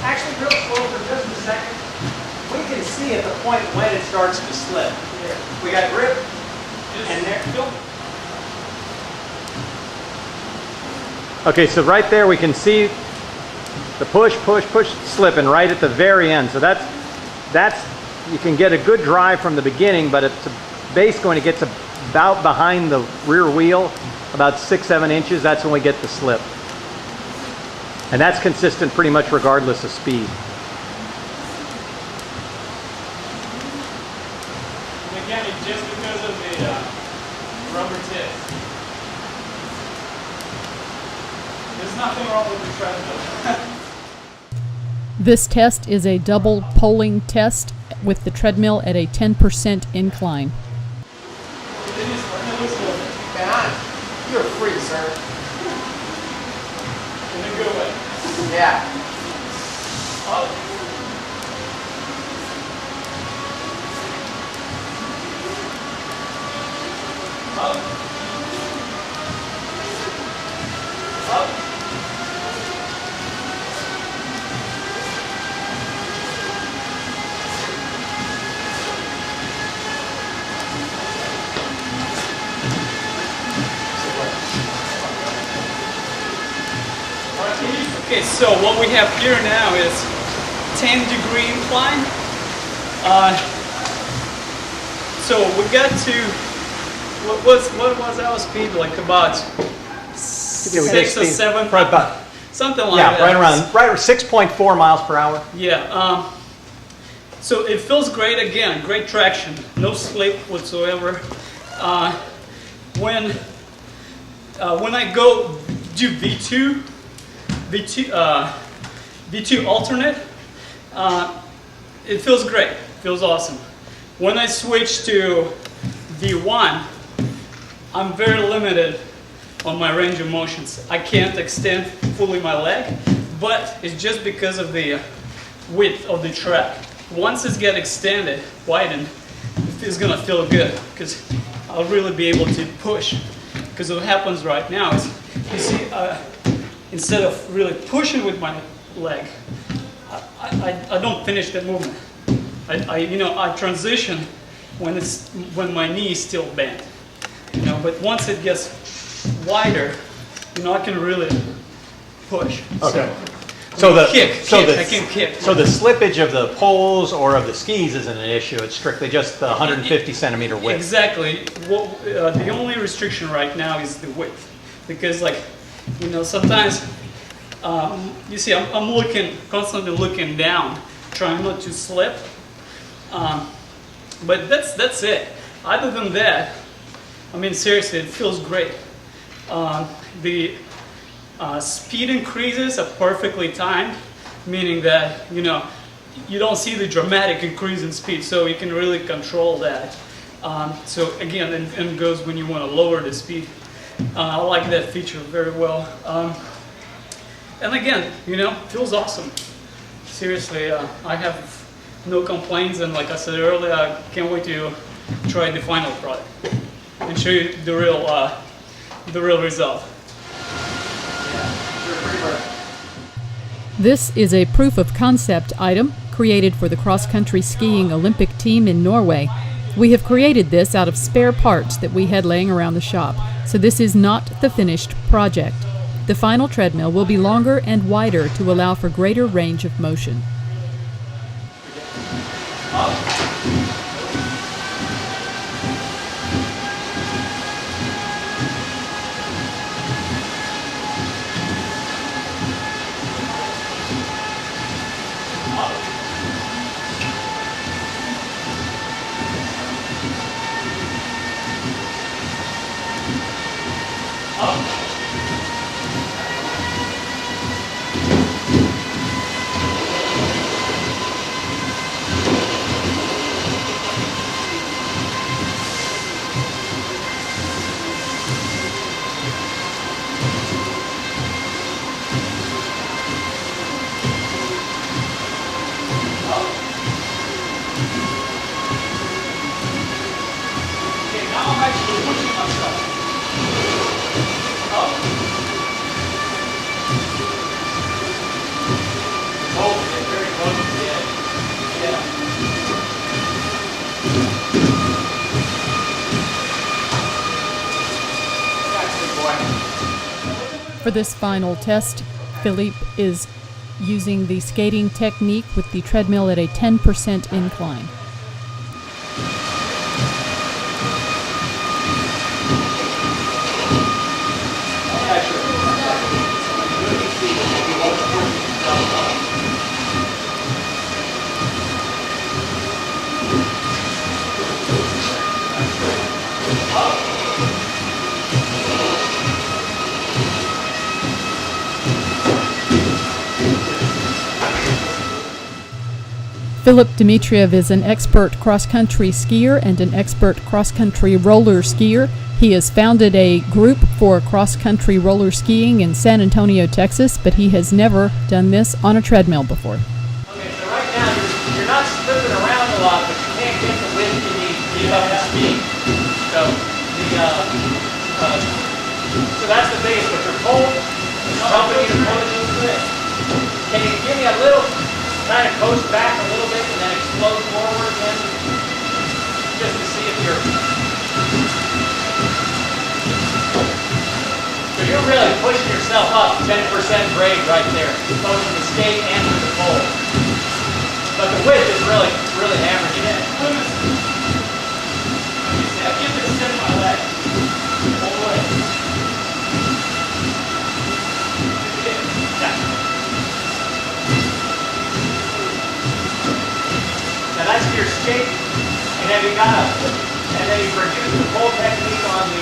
Actually, real slow for just a second. We can see at the point when it starts to slip. Here. We got grip, and there. Okay, so right there we can see the push, slipping right at the very end. So that's you can get a good drive from the beginning, but it's base going to get to about behind the rear wheel, about 6-7 inches. That's when we get the slip. And that's consistent pretty much regardless of speed. And again, it's just because of the rubber tip. There's nothing wrong with the treadmill. This test is a double polling test with the treadmill at a 10% incline. You're free, sir. In a good way. Yeah. Up. Up. Up. Okay, so what we have here now is 10-degree incline. So we got to, what was our speed, like about 6 or 7, something like that. Yeah, right around 6.4 miles per hour. Yeah, so it feels great again, great traction, no slip whatsoever. When I go do V2 alternate, it feels great, feels awesome. When I switch to V1, I'm very limited on my range of motions. I can't extend fully my leg, but it's just because of the width of the track. Once it gets extended, widened, it's gonna feel good because I'll really be able to push. Because what happens right now is, you see, instead of really pushing with my leg, I don't finish the movement. I transition when my knee is still bent. But once it gets wider, I can really push. Okay. I can kick. So the slippage of the poles or of the skis isn't an issue. It's strictly just the 150 centimeter width. Exactly. The only restriction right now is the width, because sometimes you see I'm constantly looking down, trying not to slip. But that's it. Other than that, seriously, it feels great. The speed increases are perfectly timed, meaning that you don't see the dramatic increase in speed, so you can really control that. So again, and goes when you want to lower the speed. I like that feature very well. And again, feels awesome. Seriously, I have no complaints, and like I said earlier, I can't wait to try the final product and show you the real result. This is a proof of concept item created for the cross-country skiing Olympic team in Norway. We have created this out of spare parts that we had laying around the shop, so this is not the finished project. The final treadmill will be longer and wider to allow for greater range of motion. For this final test, Philippe is using the skating technique with the treadmill at a 10% incline. Philip Dmitriev is an expert cross-country skier and an expert cross-country roller skier. He has founded a group for cross-country roller skiing in San Antonio, Texas, but he has never done this on a treadmill before. Okay, so right now you're not slipping around a lot, but you can't get the lift you need to get up to speed. So that's the biggest, but you're cold, helping you to push. Can you give me a little, kind of coast back a little bit and then explode forward again? Just to see if you're... So you're really pushing yourself up 10% grade right there, both in the skate and with the pole. But the width is really, really hammering you in. I give it a step in my leg. All the way. Now that's your skate, and then you produce the pole technique on the,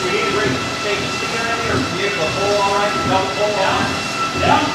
we need to bring take the sticker in here, or you get the pole all right, the double pole on. Down.